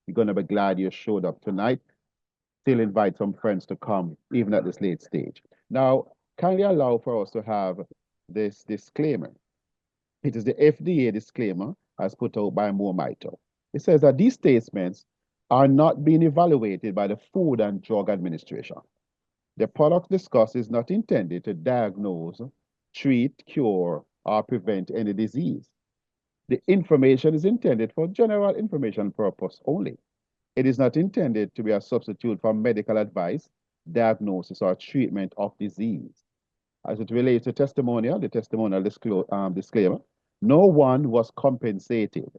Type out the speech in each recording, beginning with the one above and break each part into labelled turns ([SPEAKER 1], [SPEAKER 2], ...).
[SPEAKER 1] You're going to be glad you showed up tonight. Still invite some friends to come, even at this late stage. Now, kindly allow for us to have this disclaimer. It is the FDA disclaimer as put out by Mito. It says that these statements are not being evaluated by the Food and Drug Administration. The product discussed is not intended to diagnose, treat, cure, or prevent any disease. The information is intended for general information purpose only. It is not intended to be a substitute for medical advice, diagnosis, or treatment of disease. As it relates to testimonial, the testimonial disclaimer, no one was compensated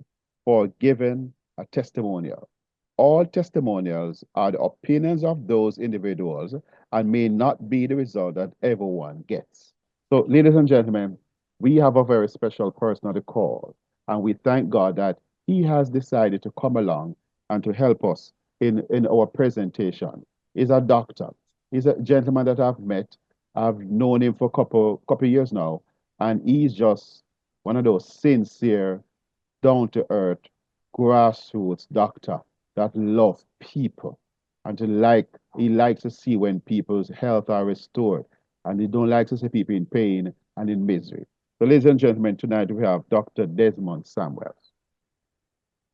[SPEAKER 1] for giving a testimonial. All testimonials are the opinions of those individuals and may not be the result that everyone gets. So, ladies and gentlemen, we have a very special person on the call, and we thank God that he has decided to come along and to help us in our presentation. He's a doctor. He's a gentleman that I've met. I've known him for a couple years now, and he's just one of those sincere, down-to-earth, grassroots doctor that love people and he likes to see when people's health are restored, and he don't like to see people in pain and in misery. So, ladies and gentlemen, tonight we have Dr. Desmond Samuels.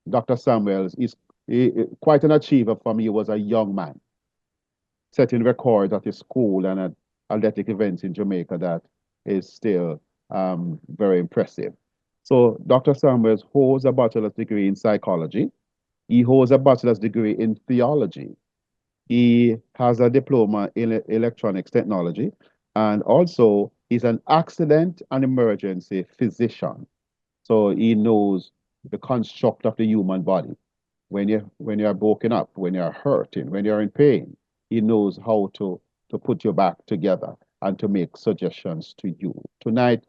[SPEAKER 1] Dr. Samuels is quite an achiever for me. He was a young man, setting records at his school and at athletic events in Jamaica that is still very impressive. So Dr. Samuels holds a bachelor's degree in psychology. He holds a bachelor's degree in theology. He has a diploma in electronics technology, and also he's an accident and emergency physician. So he knows the construct of the human body. When you're broken up, when you're hurting, when you're in pain, he knows how to put you back together and to make suggestions to you. Tonight,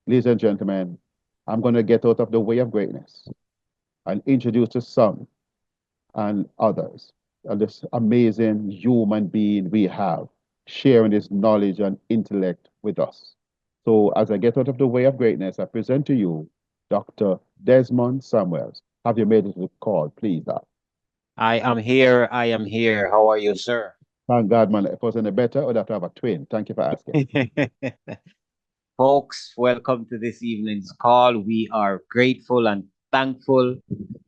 [SPEAKER 1] ladies and gentlemen, I'm going to get out of the way of greatness and introduce to some and others this amazing human being we have sharing his knowledge and intellect with us. So as I get out of the way of greatness, I present to you Dr. Desmond Samuels. Have you made it to the call, please, Doc?
[SPEAKER 2] I am here. I am here. How are you, sir?
[SPEAKER 1] Thank God, man. If I was any better, I would have to have a twin. Thank you for asking.
[SPEAKER 2] Folks, welcome to this evening's call. We are grateful and thankful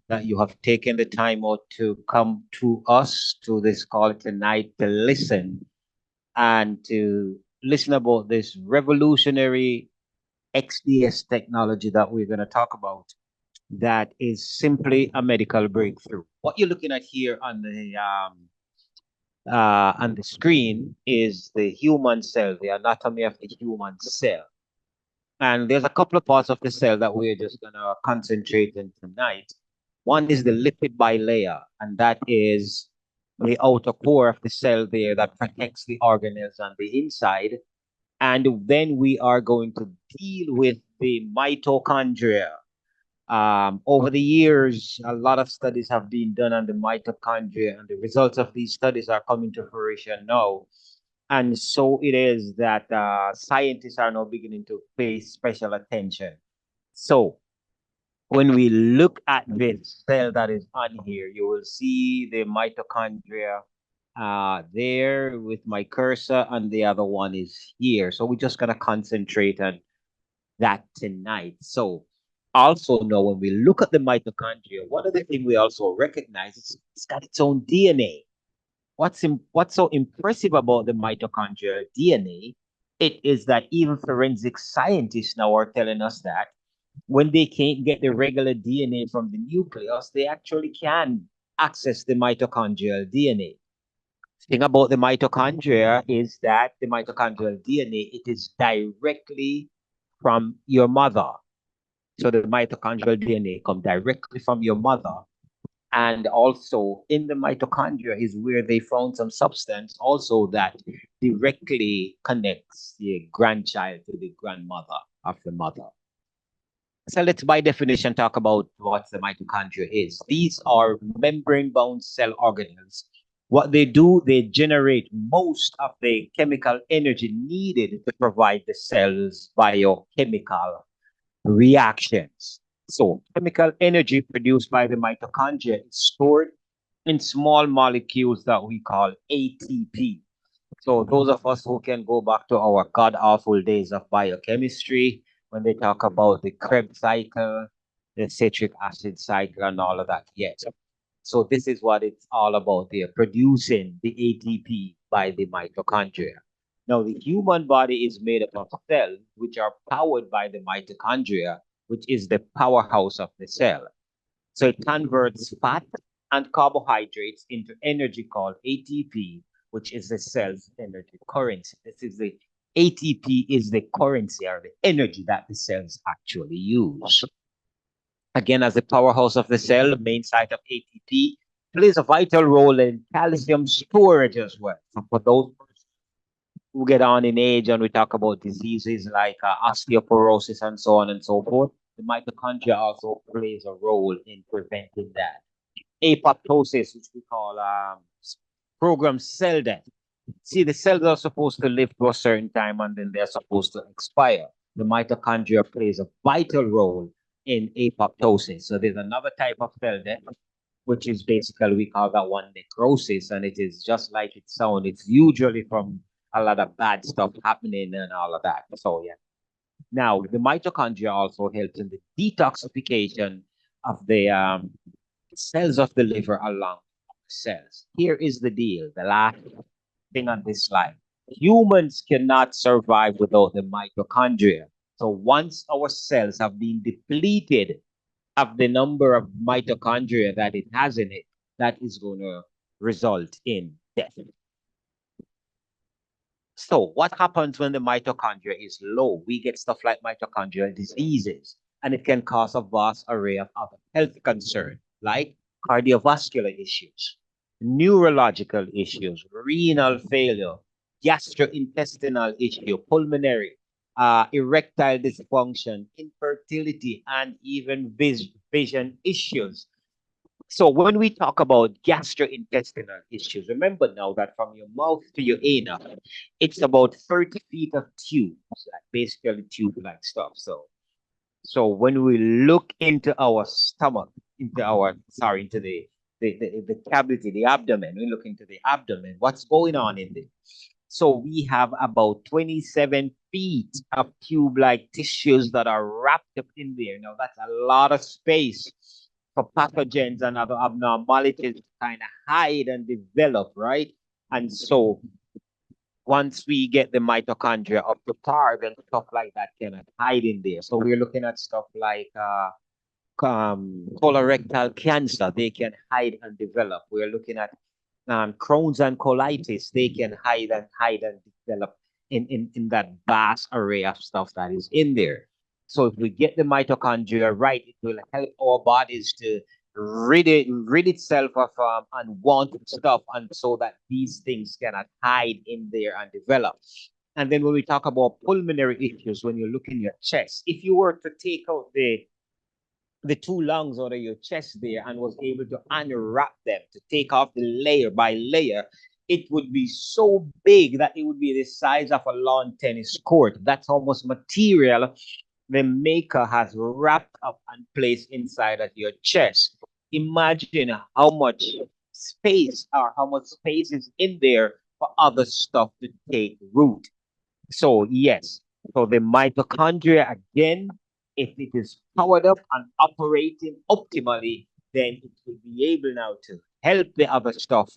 [SPEAKER 2] that you have taken the time out to come to us to this call tonight to listen about this revolutionary XDS technology that we're going to talk about that is simply a medical breakthrough. What you're looking at here on the screen is the human cell, the anatomy of the human cell. And there's a couple of parts of the cell that we're just going to concentrate on tonight. One is the lipid bilayer, and that is the outer core of the cell there that protects the organelles on the inside. And then we are going to deal with the mitochondria. Over the years, a lot of studies have been done on the mitochondria, and the results of these studies are coming to fruition now. And so it is that scientists are now beginning to pay special attention. So when we look at this cell that is on here, you will see the mitochondria there with my cursor, and the other one is here. So we're just going to concentrate on that tonight. So also now when we look at the mitochondria, one of the things we also recognize is it's got its own DNA. What's so impressive about the mitochondrial DNA? It is that even forensic scientists now are telling us that when they can't get the regular DNA from the nucleus, they actually can access the mitochondrial DNA. Thing about the mitochondria is that the mitochondrial DNA, it is directly from your mother. So the mitochondrial DNA come directly from your mother. And also in the mitochondria is where they found some substance also that directly connects the grandchild to the grandmother of the mother. So let's by definition talk about what the mitochondria is. These are membrane-bound cell organelles. What they do, they generate most of the chemical energy needed to provide the cell's biochemical reactions. So chemical energy produced by the mitochondria is stored in small molecules that we call ATP. So those of us who can go back to our god awful days of biochemistry, when they talk about the Krebs cycle, the citric acid cycle, and all of that, yes. So this is what it's all about there, producing the ATP by the mitochondria. Now, the human body is made up of cells which are powered by the mitochondria, which is the powerhouse of the cell. So it converts fat and carbohydrates into energy called ATP, which is the cell's energy currency. This is the ATP is the currency or the energy that the cells actually use. Again, as the powerhouse of the cell, the main site of ATP plays a vital role in calcium storage as well. So for those who get on in age and we talk about diseases like osteoporosis and so on and so forth, the mitochondria also plays a role in preventing that. Apoptosis, which we call programmed cell death. See, the cells are supposed to live for a certain time and then they're supposed to expire. The mitochondria plays a vital role in apoptosis. So there's another type of cell death, which is basically, we call that one necrosis, and it is just like it sounds. It's usually from a lot of bad stuff happening and all of that. So yeah. Now, the mitochondria also helps in the detoxification of the cells of the liver along cells. Here is the deal, the last thing on this slide. Humans cannot survive without the mitochondria. So once our cells have been depleted of the number of mitochondria that it has in it, that is going to result in death. So what happens when the mitochondria is low? We get stuff like mitochondrial diseases, and it can cause a vast array of other health concerns, like cardiovascular issues, neurological issues, renal failure, gastrointestinal issue, pulmonary, erectile dysfunction, infertility, and even vision issues. So when we talk about gastrointestinal issues, remember now that from your mouth to your anus, it's about 30 feet of tube, like basically tube-like stuff. So when we look into our stomach, into the cavity, the abdomen, we look into the abdomen, what's going on in there? So we have about 27 feet of tube-like tissues that are wrapped up in there. Now that's a lot of space for pathogens and other abnormalities to kind of hide and develop, right? And so once we get the mitochondria up to par, then stuff like that cannot hide in there. So we're looking at stuff like colorectal cancer, they can hide and develop. We're looking at Crohn's and colitis, they can hide and develop in that vast array of stuff that is in there. So if we get the mitochondria right, it will help our bodies to rid itself of unwanted stuff, and so that these things cannot hide in there and develop. And then when we talk about pulmonary issues, when you look in your chest, if you were to take out the two lungs out of your chest there and was able to unwrap them, to take off the layer by layer, it would be so big that it would be the size of a lawn tennis court. That's how much material the maker has wrapped up and placed inside of your chest. Imagine how much space or how much space is in there for other stuff to take root. So yes, so the mitochondria again, if it is powered up and operating optimally, then it will be able now to help the other stuff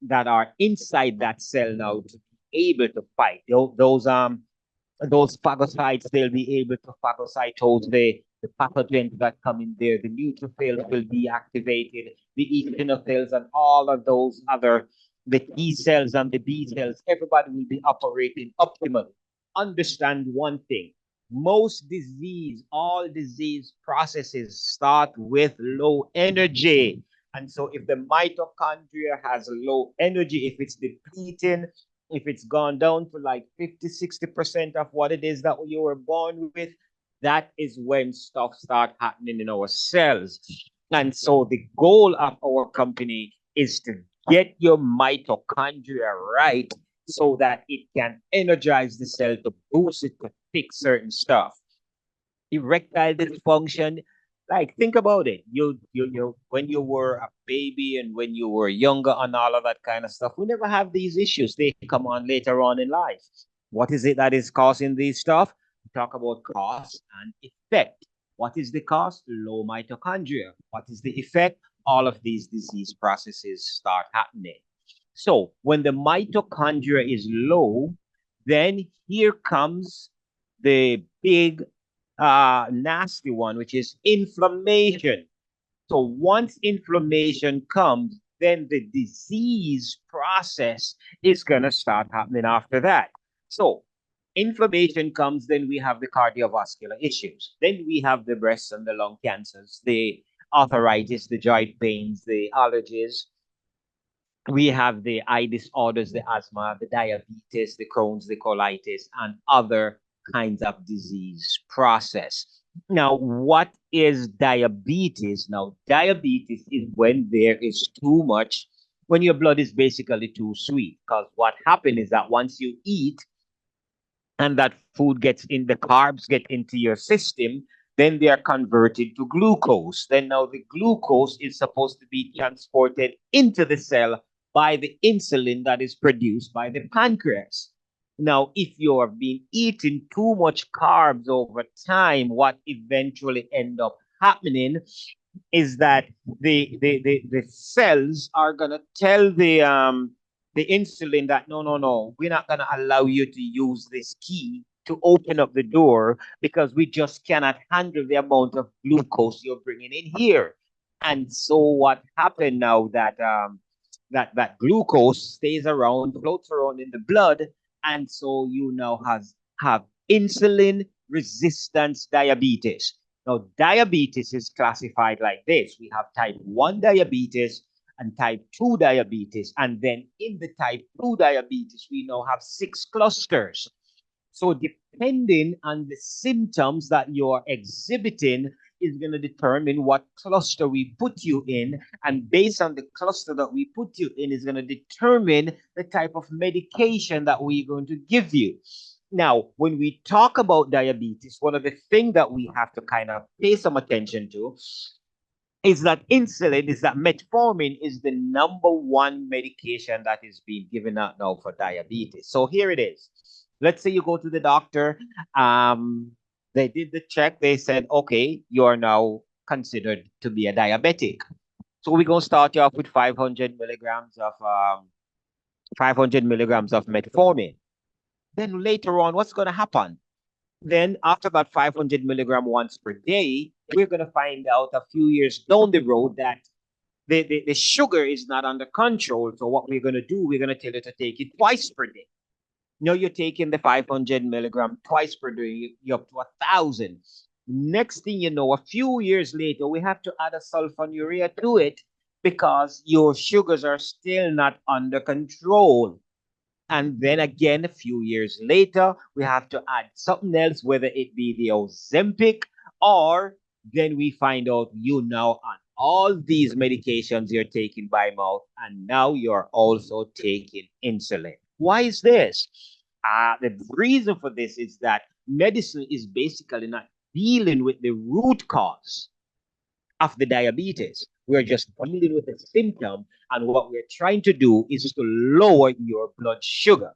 [SPEAKER 2] that are inside that cell now to be able to fight. Those phagocytes, they'll be able to phagocytose the pathogens that come in there. The neutrophils will be activated, the eosinophils and all of those other, the T cells and the B cells, everybody will be operating optimally. Understand one thing. All disease processes start with low energy. And so if the mitochondria has low energy, if it's depleting, if it's gone down to like 50-60% of what it is that you were born with, that is when stuff start happening in our cells. And so the goal of our company is to get your mitochondria right so that it can energize the cell to boost it to fix certain stuff. Erectile dysfunction, Like, think about it. When you were a baby and when you were younger and all of that kind of stuff, we never have these issues. They come on later on in life. What is it that is causing these stuff? We talk about cause and effect. What is the cause? Low mitochondria. What is the effect? All of these disease processes start happening. So when the mitochondria is low, then here comes the big nasty one, which is inflammation. So once inflammation comes, then the disease process is going to start happening after that. So inflammation comes, then we have the cardiovascular issues. Then we have the breast and the lung cancers, the arthritis, the joint pains, the allergies. We have the eye disorders, the asthma, the diabetes, the Crohn's, the colitis, and other kinds of disease process. Now, what is diabetes? Now, diabetes is when there is too much, when your blood is basically too sweet. Because what happens is that once you eat, and that food gets in, the carbs get into your system, then they are converted to glucose. Then now the glucose is supposed to be transported into the cell by the insulin that is produced by the pancreas. Now, if you have been eating too much carbs over time, what eventually end up happening is that the cells are gonna tell the insulin that no, we're not gonna allow you to use this key to open up the door because we just cannot handle the amount of glucose you're bringing in here. And so what happened now that that glucose stays around, floats around in the blood, and so you now have insulin resistance diabetes. Now, diabetes is classified like this. We have type 1 diabetes and type 2 diabetes. And then in the type 2 diabetes, we now have 6 clusters. So depending on the symptoms that you're exhibiting is going to determine what cluster we put you in. And based on the cluster that we put you in is going to determine the type of medication that we're going to give you. Now, when we talk about diabetes, one of the things that we have to kind of pay some attention to is that insulin, is that metformin is the number one medication that is being given out now for diabetes. So here it is. Let's say you go to the doctor, they did the check, they said, okay, you are now considered to be a diabetic. So we're going to start you off with 500 milligrams of 500 milligrams of metformin. Then later on, what's going to happen? Then after that 500 milligram once per day, we're going to find out a few years down the road that the sugar is not under control. So what we're going to do, we're going to tell you to take it twice per day. Now you're taking the 500 milligram twice per day, you're up to 1,000. Next thing you know, a few years later, we have to add a sulfonylurea to it because your sugars are still not under control. And then again, a few years later, we have to add something else, whether it be the Ozempic, or then we find out you now on all these medications you're taking by mouth, and now you're also taking insulin. Why is this? The reason for this is that medicine is basically not dealing with the root cause of the diabetes. We're just dealing with the symptom, and what we're trying to do is to lower your blood sugar.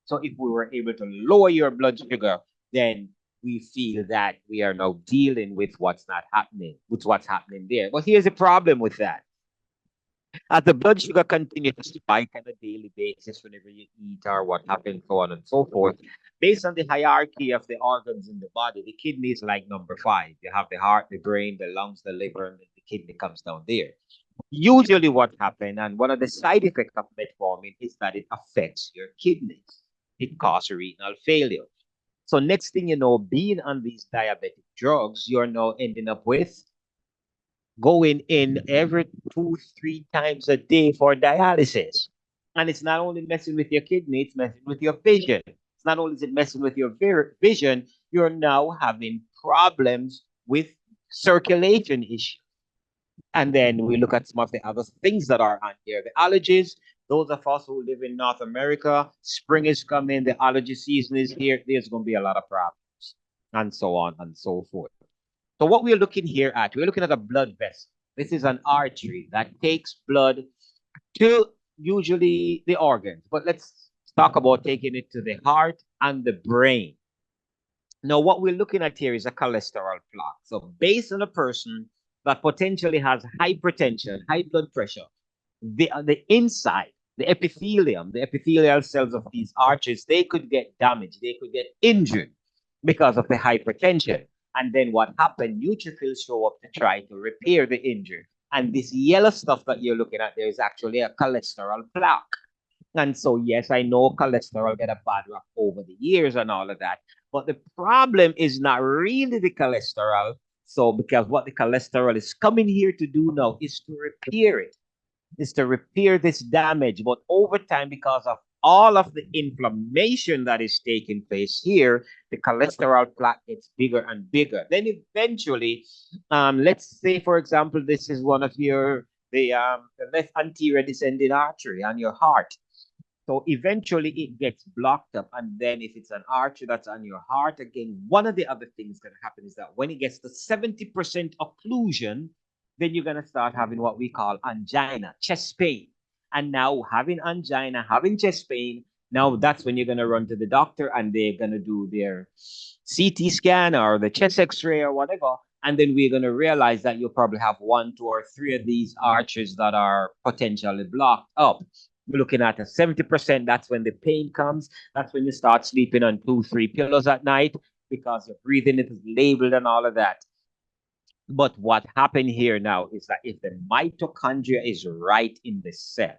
[SPEAKER 2] So if we were able to lower your blood sugar, then we feel that we are now dealing with what's not happening, with what's happening there. But here's the problem with that. As the blood sugar continues to spike on a daily basis whenever you eat or what happens, so on and so forth, based on the hierarchy of the organs in the body, the kidney is like number 5. You have the heart, the brain, the lungs, the liver, and the kidney comes down there. Usually what happens, and one of the side effects of metformin is that it affects your kidneys. It causes renal failure. So next thing you know, being on these diabetic drugs, you're now ending up with going in every 2, 3 times a day for dialysis. And it's not only messing with your kidney, it's messing with your vision. It's not only is it messing with your vision, you're now having problems with circulation issues. And then we look at some of the other things that are on here. The allergies, those of us who live in North America, spring is coming, the allergy season is here, there's going to be a lot of problems, and so on and so forth. So what we're looking here at, we're looking at a blood vessel. This is an artery that takes blood to usually the organs, but let's talk about taking it to the heart and the brain. Now, what we're looking at here is a cholesterol plaque. So based on a person that potentially has hypertension, high blood pressure, the inside, the epithelium, the epithelial cells of these arteries, they could get damaged, they could get injured because of the hypertension. And then what happened? Neutrophils show up to try to repair the injury. And this yellow stuff that you're looking at there is actually a cholesterol plaque. And so, yes, I know cholesterol get a bad rap over the years and all of that. But the problem is not really the cholesterol. So, because what the cholesterol is coming here to do now is to repair it, is to repair this damage. But over time, because of all of the inflammation that is taking place here, the cholesterol plaque gets bigger and bigger. Then eventually, let's say, for example, this is one of the left anterior descending artery on your heart. So eventually it gets blocked up. And then if it's an artery that's on your heart, again, one of the other things that happen is that when it gets to 70% occlusion, then you're going to start having what we call angina, chest pain. And now having angina, having chest pain, now that's when you're going to run to the doctor and they're going to do their CT scan or the chest x-ray or whatever. And then we're going to realize that you probably have 1, 2, or 3 of these arteries that are potentially blocked up. We're looking at a 70%. That's when the pain comes. That's when you start sleeping on 2, 3 pillows at night because your breathing is labeled and all of that. But what happened here now is that if the mitochondria is right in the cell,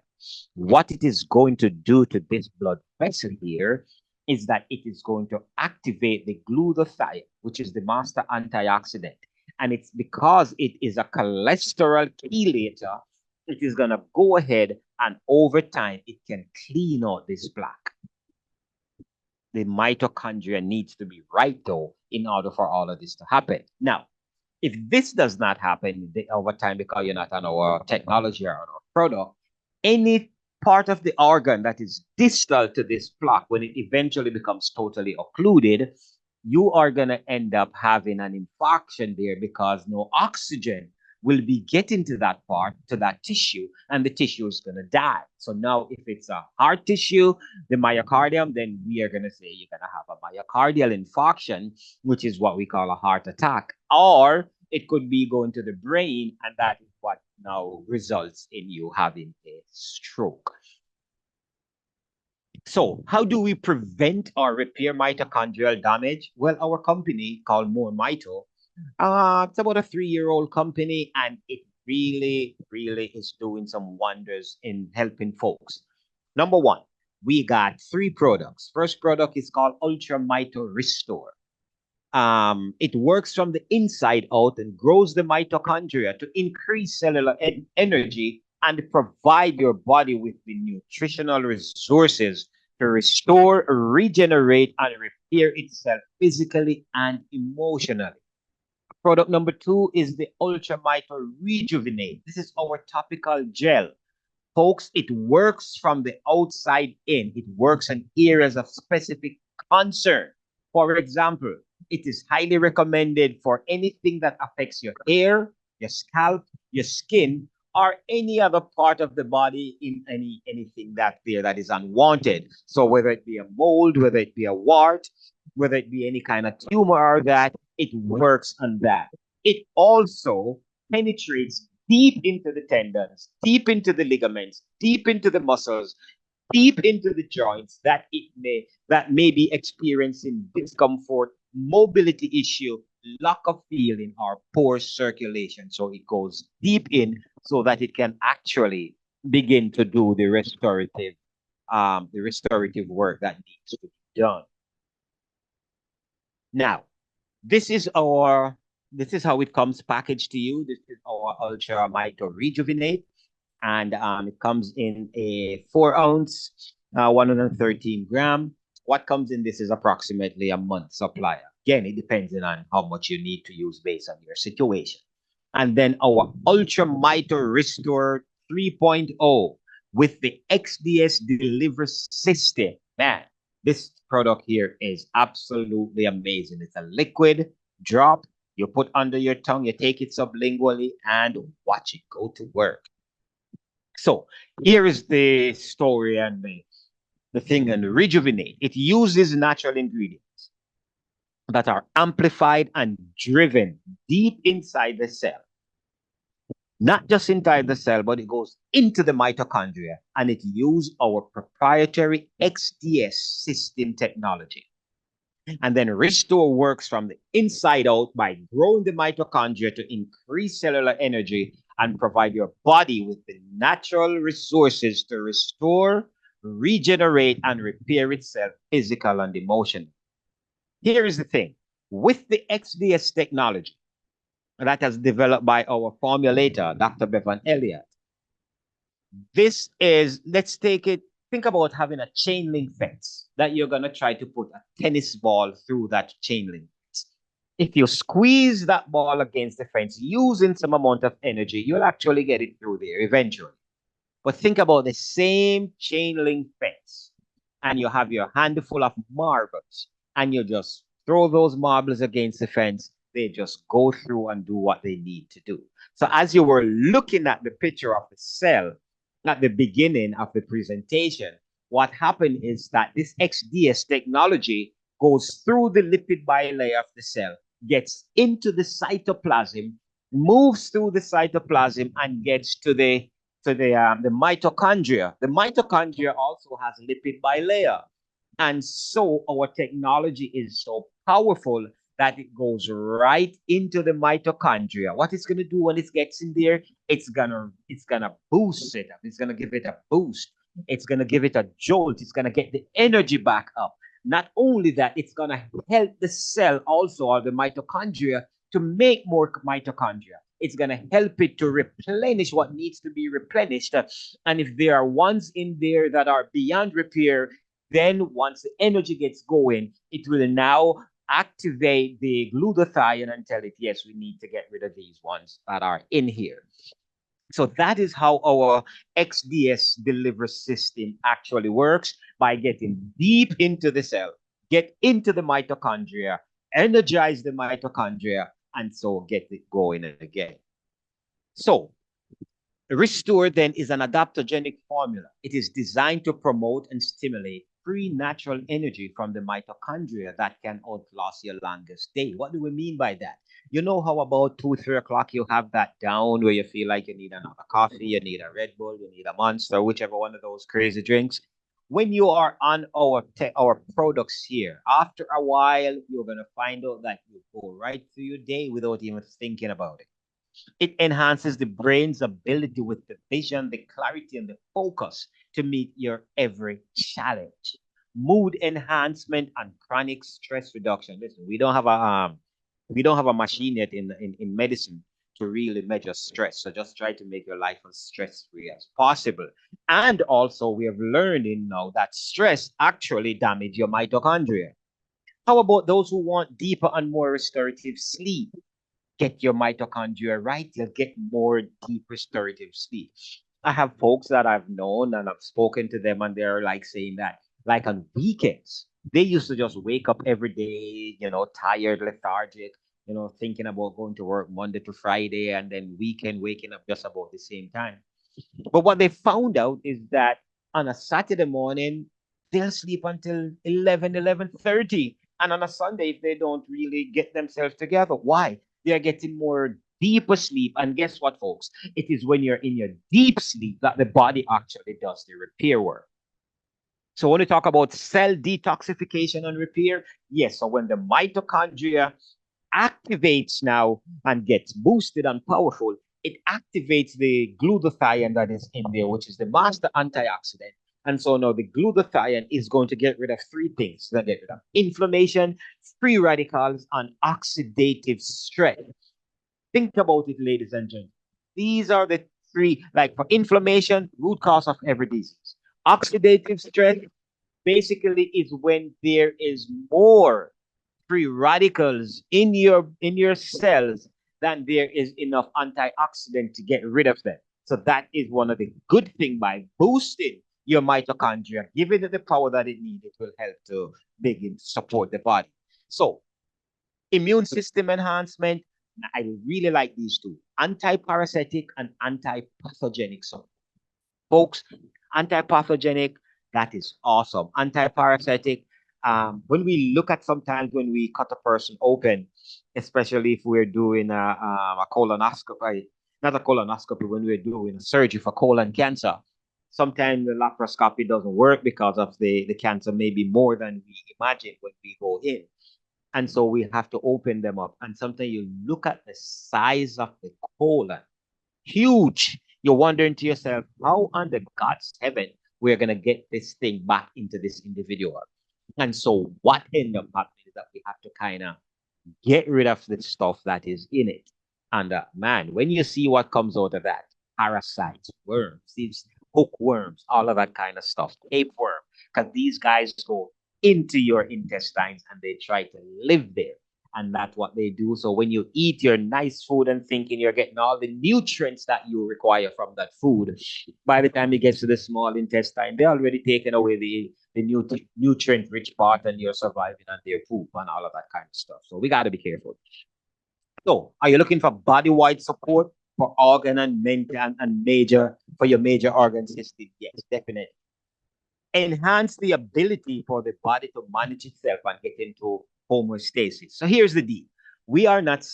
[SPEAKER 2] what it is going to do to this blood vessel here is that it is going to activate the glutathione, which is the master antioxidant. And it's because it is a cholesterol chelator, it is going to go ahead and over time, it can clean out this plaque. The mitochondria needs to be right, though, in order for all of this to happen. Now, if this does not happen over time because you're not on our technology or on our product, any part of the organ that is distal to this plaque, when it eventually becomes totally occluded, you are going to end up having an infarction there because no oxygen will be getting to that part, to that tissue, and the tissue is going to die. So now, if it's a heart tissue, the myocardium, then we are going to say you're going to have a myocardial infarction, which is what we call a heart attack. Or it could be going to the brain, and that is what now results in you having a stroke. So, how do we prevent or repair mitochondrial damage? Well, our company called More Mito, it's about a 3-year-old company, and it really, really is doing some wonders in helping folks. Number one, we got 3 products. First product is called Ultra Mito Restore. It works from the inside out and grows the mitochondria to increase cellular energy and provide your body with the nutritional resources to restore, regenerate, and repair itself physically and emotionally. Product number 2 is the Ultra Mito Rejuvenate. This is our topical gel. Folks, it works from the outside in. It works in areas of specific concern. For example, it is highly recommended for anything that affects your hair, your scalp, your skin, or any other part of the body in anything that is unwanted. So whether it be a mold, whether it be a wart, whether it be any kind of tumor or that, it works on that. It also penetrates deep into the tendons, deep into the ligaments, deep into the muscles, deep into the joints that may be experiencing discomfort, mobility issue, lack of feeling, or poor circulation. So it goes deep in so that it can actually begin to do the restorative work that needs to be done. Now, this is how it comes packaged to you. This is our Ultra Mito Rejuvenate, and it comes in a 4-ounce, 113 gram. What comes in this is approximately a month supply. Again, it depends on how much you need to use based on your situation. And then our Ultra Mito Restore 3.0 with the XDS delivery system. Man, this product here is absolutely amazing. It's a liquid drop. You put under your tongue, you take it sublingually, and watch it go to work. So here is the story and the thing and rejuvenate. It uses natural ingredients that are amplified and driven deep inside the cell. Not just inside the cell, but it goes into the mitochondria, and it uses our proprietary XDS system technology. And then Restore works from the inside out by growing the mitochondria to increase cellular energy and provide your body with the natural resources to restore, regenerate, and repair itself, physical and emotional. Here is the thing. With the XDS technology that has developed by our formulator, Dr. Bevan Elliott, this is, let's take it, think about having a chain link fence that you're going to try to put a tennis ball through that chain link fence. If you squeeze that ball against the fence using some amount of energy, you'll actually get it through there eventually. But think about the same chain link fence, and you have your handful of marbles, and you just throw those marbles against the fence. They just go through and do what they need to do. So as you were looking at the picture of the cell at the beginning of the presentation, what happened is that this XDS technology goes through the lipid bilayer of the cell, gets into the cytoplasm, moves through the cytoplasm, and gets to the mitochondria. The mitochondria also has lipid bilayer. And so our technology is so powerful that it goes right into the mitochondria. What it's going to do when it gets in there, it's gonna boost it up. It's gonna give it a boost. It's gonna give it a jolt. It's gonna get the energy back up. Not only that, it's gonna help the cell also, or the mitochondria, to make more mitochondria. It's going to help it to replenish what needs to be replenished. And if there are ones in there that are beyond repair, then once the energy gets going, it will now activate the glutathione and tell it, yes, we need to get rid of these ones that are in here. So that is how our XDS delivery system actually works, by getting deep into the cell, get into the mitochondria, energize the mitochondria, and so get it going again. So Restore then is an adaptogenic formula. It is designed to promote and stimulate free natural energy from the mitochondria that can outlast your longest day. What do we mean by that? You know how about 2, 3 o'clock you have that down where you feel like you need another coffee, you need a Red Bull, you need a Monster, whichever one of those crazy drinks. When you are on our products here, after a while, you're going to find out that you go right through your day without even thinking about it. It enhances the brain's ability with the vision, the clarity, and the focus to meet your every challenge. Mood enhancement and chronic stress reduction. Listen, we don't have a machine yet in medicine to really measure stress. So just try to make your life as stress-free as possible. And also, we have learned now that stress actually damages your mitochondria. How about those who want deeper and more restorative sleep? Get your mitochondria right, you'll get more deep restorative sleep. I have folks that I've known and I've spoken to them, and they're like saying that, like on weekends, they used to just wake up every day, tired, lethargic, thinking about going to work Monday to Friday, and then weekend waking up just about the same time. But what they found out is that on a Saturday morning, they'll sleep until 11:30. And on a Sunday, if they don't really get themselves together, why? They're getting more deeper sleep. And guess what, folks? It is when you're in your deep sleep that the body actually does the repair work. So when we talk about cell detoxification and repair, yes, so when the mitochondria activates now and gets boosted and powerful, it activates the glutathione that is in there, which is the master antioxidant. And so now the glutathione is going to get rid of 3 things. It's going to get rid of inflammation, free radicals, and oxidative stress. Think about it, ladies and gentlemen. These are the 3, like for inflammation, root cause of every disease. Oxidative stress basically is when there is more free radicals in your cells than there is enough antioxidant to get rid of them. So that is one of the good things. By boosting your mitochondria, giving it the power that it needs, it will help to begin to support the body. So Immune system enhancement. I really like these two: anti-parasitic and anti-pathogenic. So, folks, anti-pathogenic, that is awesome. Anti-parasitic, when we look at sometimes when we cut a person open, especially if we're doing a colonoscopy, not a colonoscopy, when we're doing a surgery for colon cancer, sometimes the laparoscopy doesn't work because of the cancer may be more than we imagine when we go in. And so we have to open them up. And sometimes you look at the size of the colon, huge. You're wondering to yourself, how under God's heaven we're gonna get this thing back into this individual? And so what end up happening is that we have to kind of get rid of the stuff that is in it. And man, when you see what comes out of that, parasites, worms, these hookworms, all of that kind of stuff, tapeworm, because these guys go into your intestines and they try to live there. And that's what they do. So when you eat your nice food and thinking you're getting all the nutrients that you require from that food, by the time it gets to the small intestine, they're already taken away the nutrient rich part and you're surviving on their poop and all of that kind of stuff. So we got to be careful. So are you looking for body wide support for organ and mental and major for your major organ system? Yes, definitely. Enhance the ability for the body to manage itself and get into homeostasis. So here's the deal. We are not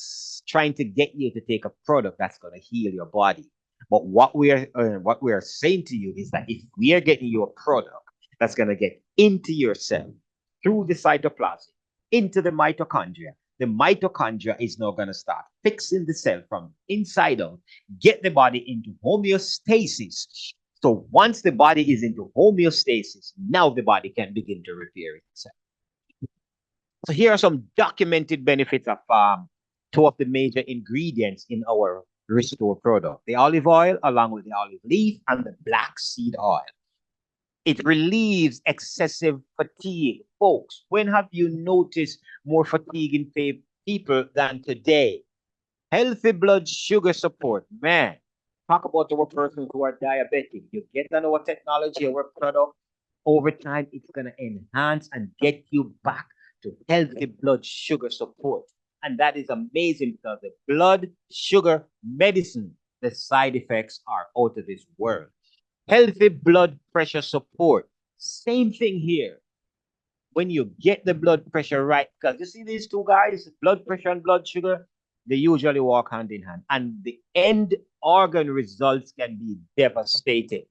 [SPEAKER 2] trying to get you to take a product that's going to heal your body. But what we are saying to you is that if we are getting you a product that's going to get into your cell through the cytoplasm, into the mitochondria is now going to start fixing the cell from inside out, get the body into homeostasis. So once the body is into homeostasis, now the body can begin to repair itself. So here are some documented benefits of two of the major ingredients in our Restore product: the olive oil, along with the olive leaf, and the black seed oil. It relieves excessive fatigue. Folks, when have you noticed more fatigue in people than today? Healthy blood sugar support. Man, talk about our persons who are diabetic. You get on our technology, our product, over time, it's going to enhance and get you back to healthy blood sugar support. And that is amazing because the blood sugar medicine, the side effects are out of this world. Healthy blood pressure support. Same thing here. When you get the blood pressure right, because you see these two guys, blood pressure and blood sugar, they usually walk hand in hand. And the end organ results can be devastating.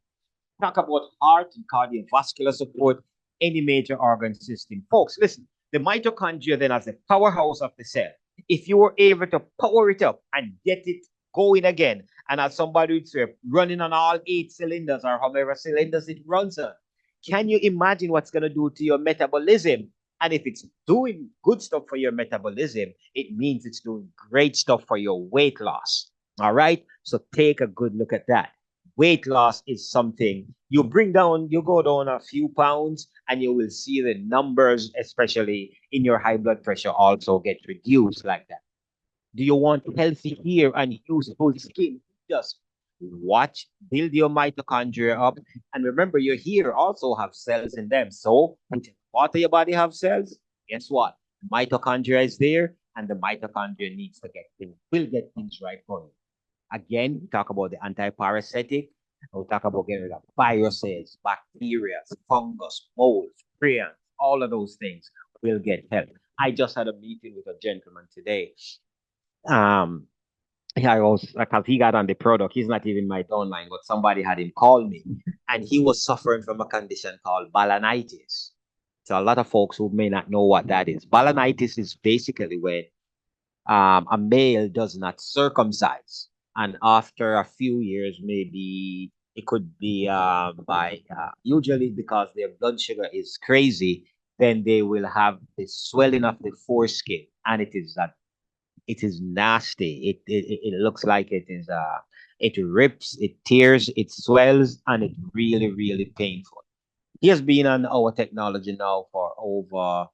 [SPEAKER 2] Talk about heart and cardiovascular support, any major organ system. Folks, listen, the mitochondria then as the powerhouse of the cell. If you were able to power it up and get it going again, and as somebody would say, running on all 8 cylinders or however cylinders it runs on, can you imagine what's going to do to your metabolism? And if it's doing good stuff for your metabolism, it means it's doing great stuff for your weight loss. All right. So take a good look at that. Weight loss is something you go down a few pounds and you will see the numbers, especially in your high blood pressure, also get reduced like that. Do you want healthy hair and useful skin? Just build your mitochondria up. And remember, your hair also have cells in them. So part of your body have cells. Guess what? Mitochondria is there, and the mitochondria will get things right for you. Again, we talk about the anti-parasitic. We talk about getting rid of viruses, bacteria, fungus, molds, prions, all of those things will get help. I just had a meeting with a gentleman today. I was because he got on the product. He's not even my downline, but somebody had him call me, and he was suffering from a condition called balanitis. So a lot of folks who may not know what that is. Balanitis is basically when a male does not circumcise, and after a few years, maybe it could be by usually because their blood sugar is crazy, then they will have the swelling of the foreskin, and it is nasty. It looks like it rips, it tears, it swells, and it's really, really painful. He has been on our technology now for over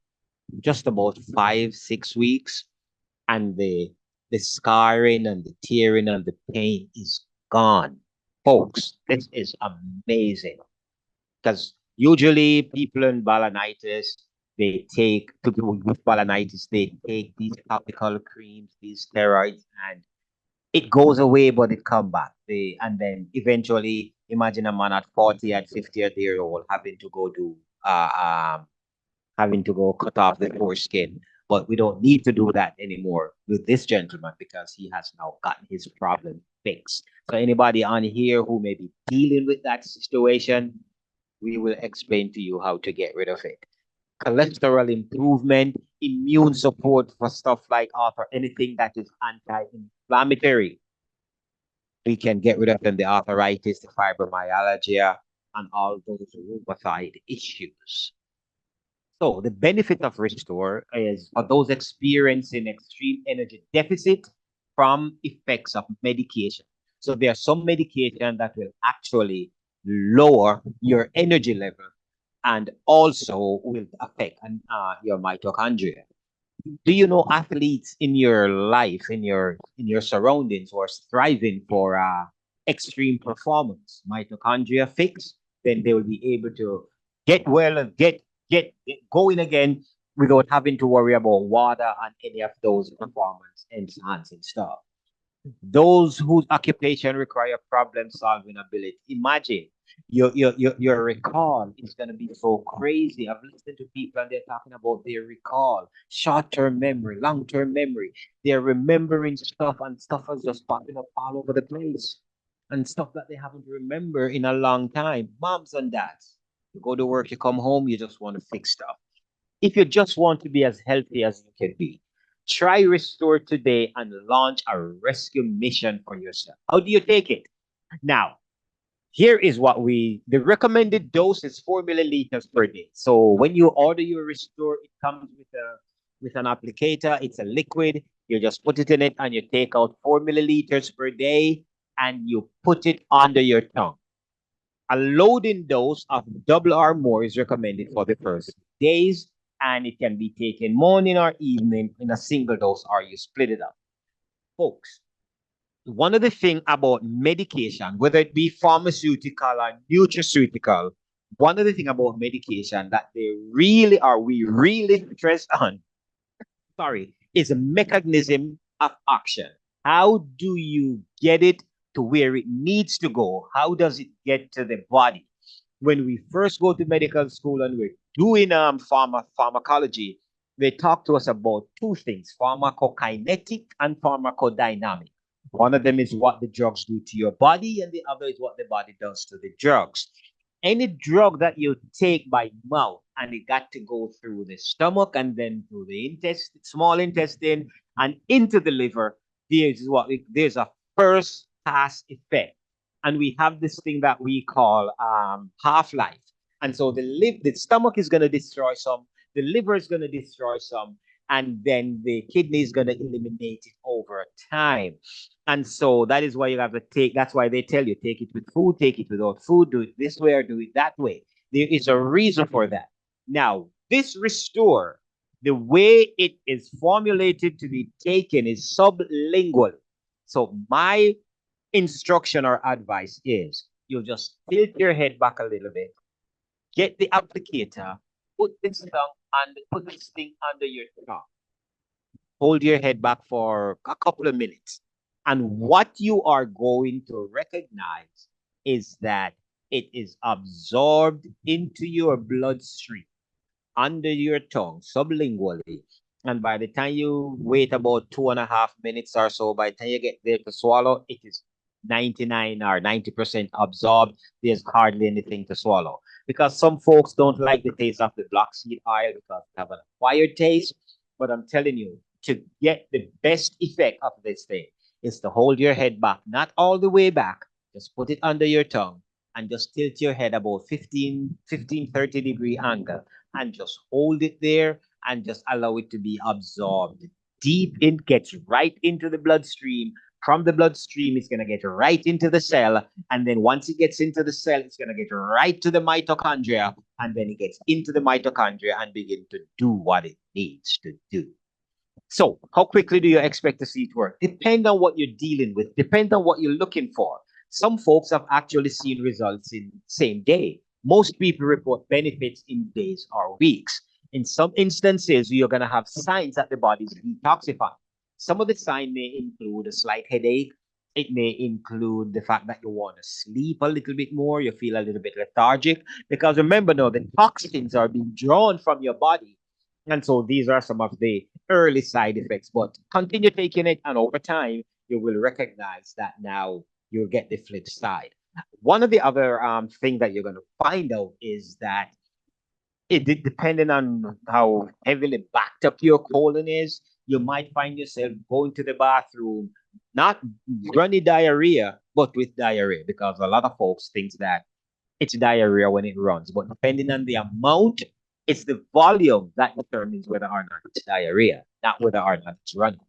[SPEAKER 2] just about 5, 6 weeks, and the scarring and the tearing and the pain is gone. Folks, this is amazing. Because usually people in balanitis, They take, to people with balanitis, they take these topical creams, these steroids, and it goes away, but it come back. And then eventually, imagine a man at 40, at 50 year old having to go do having to go cut off the foreskin. But we don't need to do that anymore with this gentleman because he has now gotten his problem fixed. So anybody on here who may be dealing with that situation, we will explain to you how to get rid of it. Cholesterol improvement, immune support for stuff like author, anything that is anti-inflammatory. We can get rid of them, the arthritis, the fibromyalgia, and all those rheumatoid issues. So the benefit of Restore is for those experiencing extreme energy deficit from effects of medication. So there are some medication that will actually lower your energy level and also will affect your mitochondria. Do you know athletes in your life, in your surroundings, who are striving for extreme performance? Mitochondria fix, then they will be able to get well and get going again without having to worry about water and any of those performance enhancing stuff. Those whose occupation require problem solving ability. Imagine your recall is going to be so crazy. I've listened to people and they're talking about their recall, short-term memory, long-term memory. They're remembering stuff and stuff is just popping up all over the place and stuff that they haven't remembered in a long time. Moms and dads, you go to work, you come home, you just want to fix stuff. If you just want to be as healthy as you can be, try Restore today and launch a rescue mission for yourself. How do you take it? Now, here is the recommended dose is 4 milliliters per day. So when you order your Restore, it comes with an applicator. It's a liquid. You just put it in it and you take out 4 milliliters per day and you put it under your tongue. A loading dose of double or more is recommended for the first days, and it can be taken morning or evening in a single dose, or you split it up. Folks, one of the things about medication, whether it be pharmaceutical or nutraceutical, one of the things about medication that we really stress on, is a mechanism of action. How do you get it to where it needs to go? How does it get to the body? When we first go to medical school and we're doing pharmacology, they talk to us about two things, pharmacokinetic and pharmacodynamic. One of them is what the drugs do to your body, and the other is what the body does to the drugs. Any drug that you take by mouth and it got to go through the stomach and then through the small intestine and into the liver, there's a first pass effect. And we have this thing that we call half-life. And so the stomach is going to destroy some, the liver is going to destroy some, and then the kidney is going to eliminate it over time. And so that is why you have to that's why they tell you, take it with food, take it without food, do it this way or do it that way. There is a reason for that. Now, this Restore, the way it is formulated to be taken is sublingual. So my instruction or advice is you just tilt your head back a little bit, get the applicator, put this thing under your tongue, hold your head back for a couple of minutes. And what you are going to recognize is that it is absorbed into your bloodstream under your tongue sublingually. And by the time you wait about 2.5 minutes or so, by the time you get there to swallow, it is 99 or 90% absorbed. There's hardly anything to swallow. Because some folks don't like the taste of the black seed oil because they have an acquired taste. But I'm telling you, to get the best effect of this thing is to hold your head back, not all the way back. Just put it under your tongue and just tilt your head about 15, 30 degree angle and just hold it there and just allow it to be absorbed. Deep in, gets right into the bloodstream. From the bloodstream, it's going to get right into the cell. And then once it gets into the cell, it's going to get right to the mitochondria. And then it gets into the mitochondria and begin to do what it needs to do. So how quickly do you expect to see it work? Depend on what you're dealing with. Depend on what you're looking for. Some folks have actually seen results in the same day. Most people report benefits in days or weeks. In some instances, you're going to have signs that the body's detoxifying. Some of the signs may include a slight headache. It may include the fact that you want to sleep a little bit more, you feel a little bit lethargic. Because remember now, the toxins are being drawn from your body. And so these are some of the early side effects. But continue taking it, and over time, you will recognize that now you'll get the flip side. One of the other thing that you're going to find out is that depending on how heavily backed up your colon is, you might find yourself going to the bathroom, not runny diarrhea, but with diarrhea, because a lot of folks think that it's diarrhea when it runs. But depending on the amount, it's the volume that determines whether or not it's diarrhea, not whether or not it's running.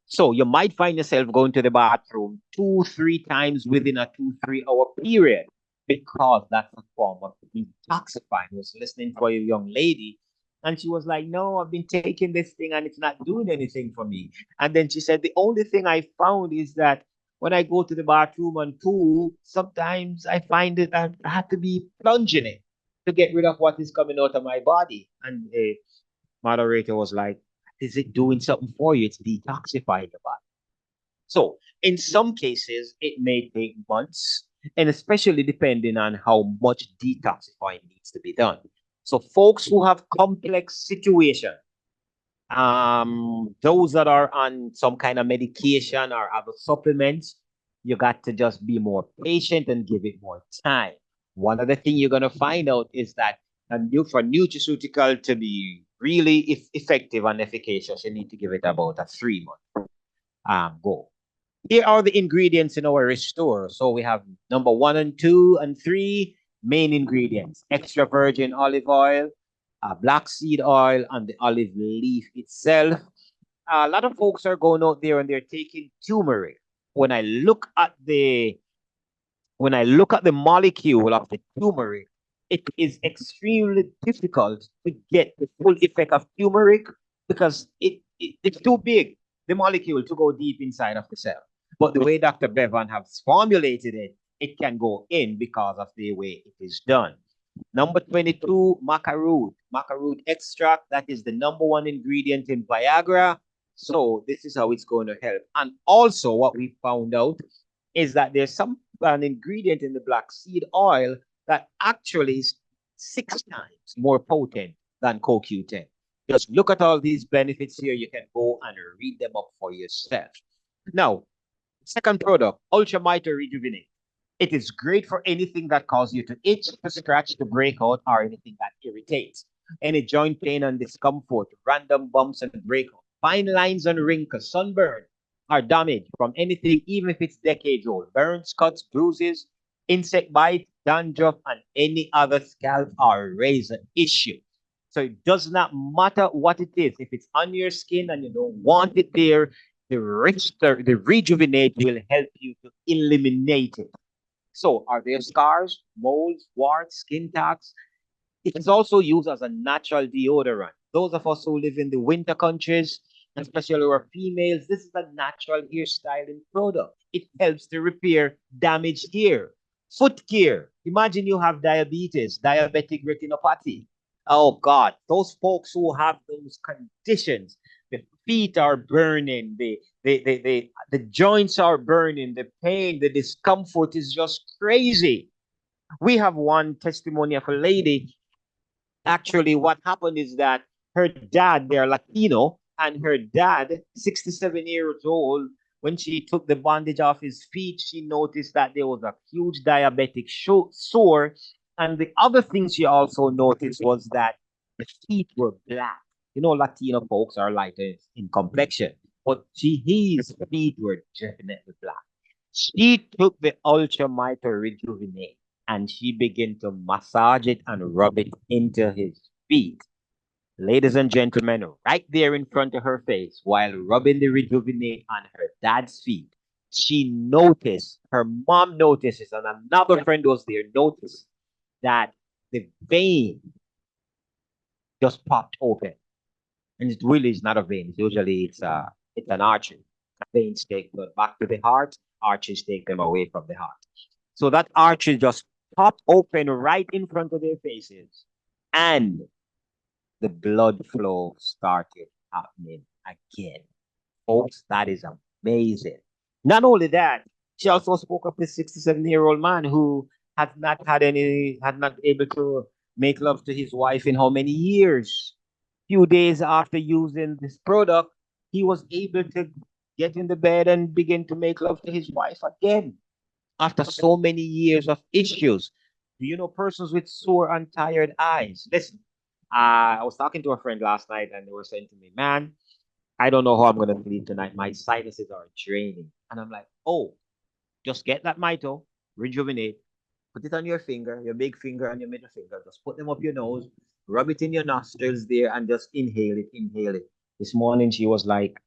[SPEAKER 2] So you might find yourself going to the bathroom 2, 3 times within a 2, 3 hour period, because that's a form of detoxifying. I was listening to a young lady, and she was like, "No, I've been taking this thing and it's not doing anything for me." And then she said, "The only thing I found is that when I go to the bathroom and poo, sometimes I find that I have to be plunging it to get rid of what is coming out of my body." And the moderator was like, "Is it doing something for you? It's detoxifying the body." So in some cases, it may take months, and especially depending on how much detoxifying needs to be done. So folks who have complex situation, those that are on some kind of medication or other supplements, you got to just be more patient and give it more time. One of the things you're going to find out is that for nutraceutical to be really effective and efficacious, you need to give it about a 3 month goal. Here are the ingredients in our restore. So we have number 1 and 2 and 3 main ingredients: extra virgin olive oil, black seed oil, and the olive leaf itself. A lot of folks are going out there and they're taking turmeric. When I look at the molecule of the turmeric, it is extremely difficult to get the full effect of turmeric, because it's too big, the molecule, to go deep inside of the cell. But the way Dr. Bevan has formulated it, it can go in because of the way it is done. Number 22, maca root. Maca root extract, that is the #1 ingredient in Viagra. So this is how it's going to help. And also what we found out is that there's an ingredient in the black seed oil that actually is 6 times more potent than CoQ10. Just look at all these benefits here. You can go and read them up for yourself. Now, second product, Ultra Mito Rejuvenate. It is great for anything that causes you to itch, to scratch, to break out, or anything that irritates. Any joint pain and discomfort, random bumps and breakouts, fine lines and wrinkles, sunburn, or damage from anything, even if it's decades old. Burns, cuts, bruises, insect bite, dandruff, and any other scalp or razor issue. So it does not matter what it is. If it's on your skin and you don't want it there, the Rejuvenate will help you to eliminate it. So are there scars, moles, warts, skin tags? It is also used as a natural deodorant. Those of us who live in the winter countries, especially our females, this is a natural hairstyling product. It helps to repair damaged hair. Foot care. Imagine you have diabetes, diabetic retinopathy. Oh God, those folks who have those conditions, the feet are burning, the joints are burning, the pain, the discomfort is just crazy. We have one testimony of a lady. Actually, what happened is that her dad, they're Latino, and her dad, 67 years old, when she took the bandage off his feet, she noticed that there was a huge diabetic sore. And the other thing she also noticed was that the feet were black. You know, Latino folks are lighter in complexion, but his feet were definitely black. She took the Ultra Mito Rejuvenate and she began to massage it and rub it into his feet. Ladies and gentlemen, right there in front of her face, while rubbing the Rejuvenate on her dad's feet, she noticed, her mom notices, and another friend was there, noticed that the vein just popped open. And it really is not a vein. Usually it's an artery. Veins take blood back to the heart, arteries take them away from the heart. So that artery just popped open right in front of their faces. And the blood flow started happening again. Folks, that is amazing. Not only that, she also spoke of this 67-year-old man who had not able to make love to his wife in how many years? Few days after using this product, he was able to get in the bed and begin to make love to his wife again after so many years of issues. Do you know persons with sore and tired eyes? Listen, I was talking to a friend last night and they were saying to me, man, I don't know how I'm going to sleep tonight. My sinuses are draining. And I'm like, oh, just get that Mito, rejuvenate, put it on your finger, your big finger and your middle finger. Just put them up your nose, rub it in your nostrils there, and just inhale it, inhale it. This morning she was like,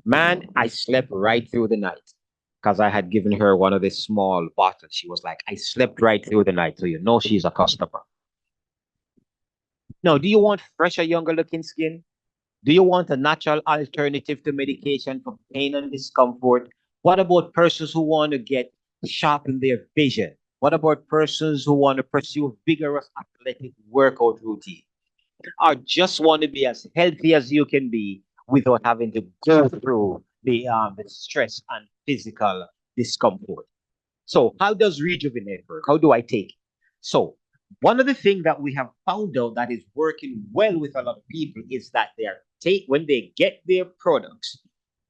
[SPEAKER 2] man, I slept right through the night because I had given her one of the small bottles. She was like, I slept right through the night. So you know she's a customer. Now, do you want fresher, younger looking skin? Do you want a natural alternative to medication for pain and discomfort? What about persons who want to get sharpen their vision? What about persons who want to pursue vigorous athletic workout routine? Or just want to be as healthy as you can be without having to go through the stress and physical discomfort? So, how does rejuvenate work? How do I take it? So, one of the things that we have found out that is working well with a lot of people is that when they get their products,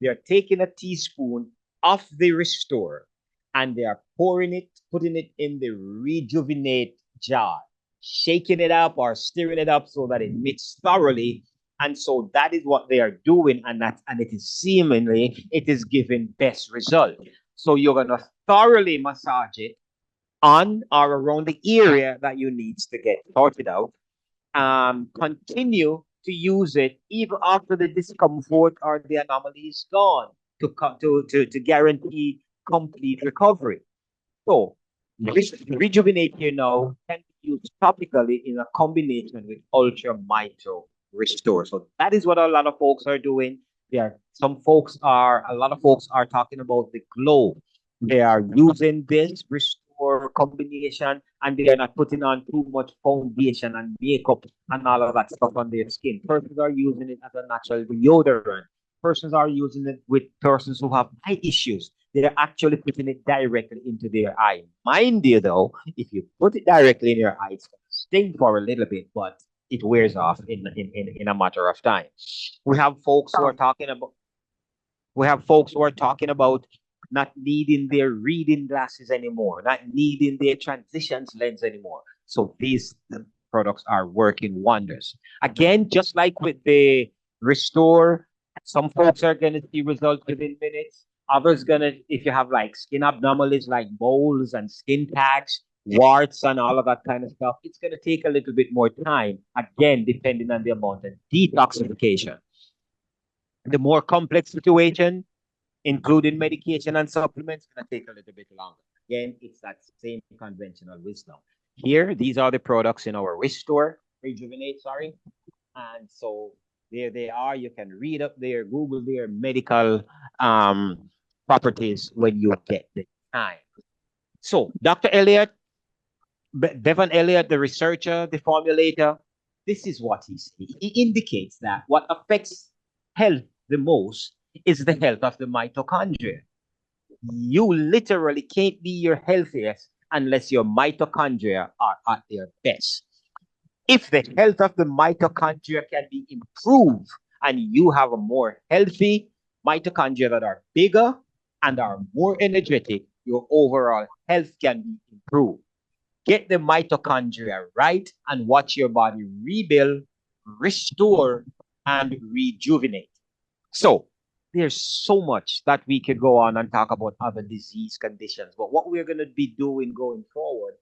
[SPEAKER 2] they are taking a teaspoon of the restore and they are pouring it, putting it in the rejuvenate jar, shaking it up or stirring it up so that it mixes thoroughly. And so that is what they are doing, and it is seemingly it is giving best result. So you're gonna thoroughly massage it on or around the area that you need to get sorted out. Continue to use it even after the discomfort or the anomaly is gone to guarantee complete recovery. So rejuvenate here now can be used topically in a combination with ultra micro restore. So that is what a lot of folks are doing. A lot of folks are talking about the glow. They are using this restore combination and they are not putting on too much foundation and makeup and all of that stuff on their skin. Persons are using it as a natural deodorant. Persons are using it with persons who have eye issues. They're actually putting it directly into their eye. Mind you, though, if you put it directly in your eye, it's going to sting for a little bit, but it wears off in a matter of time. We have folks who are talking about not needing their reading glasses anymore, not needing their transitions lens anymore. So these products are working wonders. Again, just like with the restore, some folks are going to see results within minutes. Others gonna, if you have like skin abnormalities like moles and skin tags, warts and all of that kind of stuff, it's gonna take a little bit more time. Again, depending on the amount of detoxification. The more complex situation, including medication and supplements, it's gonna take a little bit longer. Again, it's that same conventional wisdom. Here, these are the products in our rejuvenate, sorry. And so there they are. You can read up there, Google their medical properties when you get the time. So Dr. Elliott, Bevan Elliott, the researcher, the formulator, this is what he says. He indicates that what affects health the most is the health of the mitochondria. You literally can't be your healthiest unless your mitochondria are at their best. If the health of the mitochondria can be improved and you have a more healthy mitochondria that are bigger and are more energetic, your overall health can be improved. Get the mitochondria right and watch your body rebuild, restore, and rejuvenate. So there's so much that we could go on and talk about other disease conditions. But what we're going to be doing going forward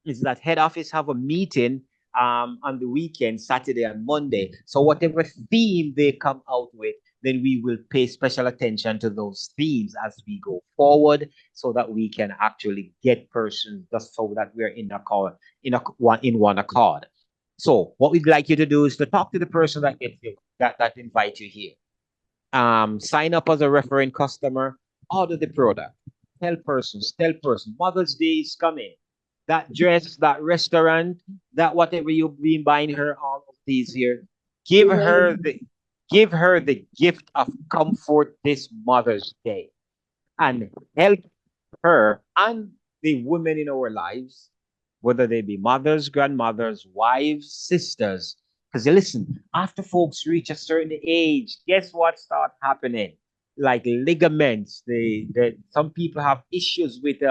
[SPEAKER 2] is that head office have a meeting on the weekend, Saturday and Monday. So whatever theme they come out with, then we will pay special attention to those themes as we go forward, so that we can actually get persons, just so that we're in one accord. So what we'd like you to do is to talk to the person that gets you that invite you here. Sign up as a referring customer, order the product, tell persons, Mother's Day is coming. That dress, that restaurant, that whatever you've been buying her all of these here, Give her the gift of comfort this Mother's Day and help her and the women in our lives, whether they be mothers, grandmothers, wives, sisters. Because listen, after folks reach a certain age, guess what start happening? Like ligaments, some people have issues with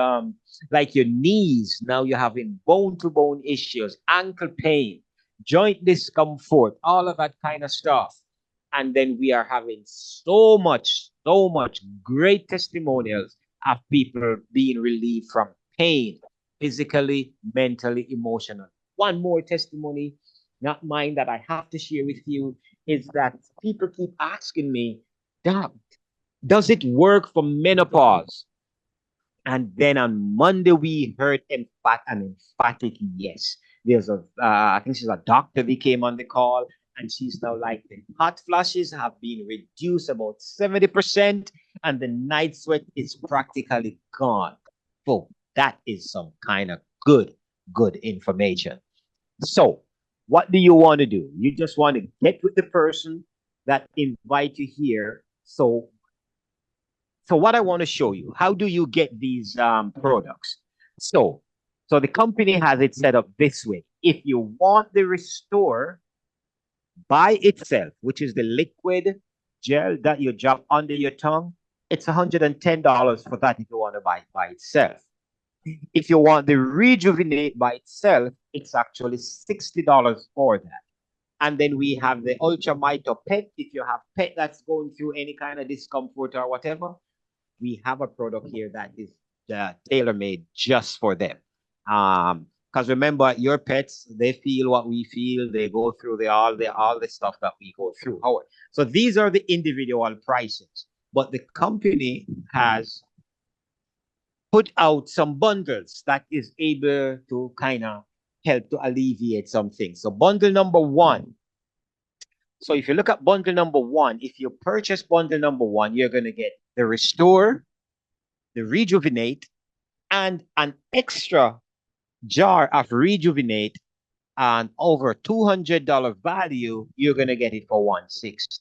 [SPEAKER 2] like your knees. Now you're having bone to bone issues, ankle pain, joint discomfort, all of that kind of stuff. And then we are having so much great testimonials of people being relieved from pain, physically, mentally, emotionally. One more testimony, not mine, that I have to share with you is that people keep asking me, Doc, does it work for menopause? And then on Monday, we heard an emphatic yes. There's I think she's a doctor that came on the call, and she's now like, the hot flashes have been reduced about 70%, and the night sweat is practically gone. So that is some kind of good information. So, what do you want to do? You just want to get with the person that invite you here. So what I want to show you, how do you get these products? So, so the company has it set up this way. If you want the Restore by itself, which is the liquid gel that you drop under your tongue, it's $110 for that if you want to buy it by itself. If you want the Rejuvenate by itself, it's actually $60 for that. And then we have the Ultra Mito Pet. If you have pet that's going through any kind of discomfort or whatever, we have a product here that is tailor-made just for them. Because remember, your pets, they feel what we feel. They go through all the stuff that we go through. So these are the individual prices, but the company has put out some bundles that is able to kind of help to alleviate some things. So bundle number one. So if you look at bundle number one, if you purchase bundle number one, you're going to get the Restore, the Rejuvenate, and an extra jar of Rejuvenate, and over $200 value, you're going to get it for $160.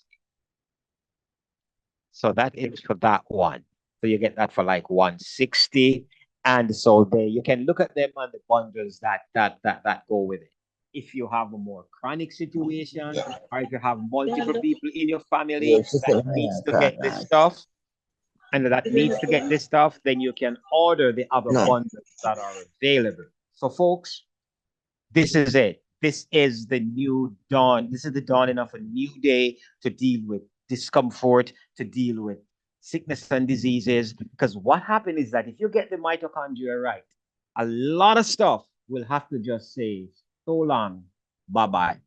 [SPEAKER 2] So that is for that one. So you get that for like $160. And so there you can look at them on the bundles that go with it. If you have a more chronic situation, or if you have multiple people in your family that needs to get this stuff, then you can order the other bundles that are available. So folks, this is it. This is the new dawn. This is the dawning of a new day to deal with discomfort, to deal with sickness and diseases. Because what happened is that if you get the mitochondria right, a lot of stuff will have to just say so long, bye-bye.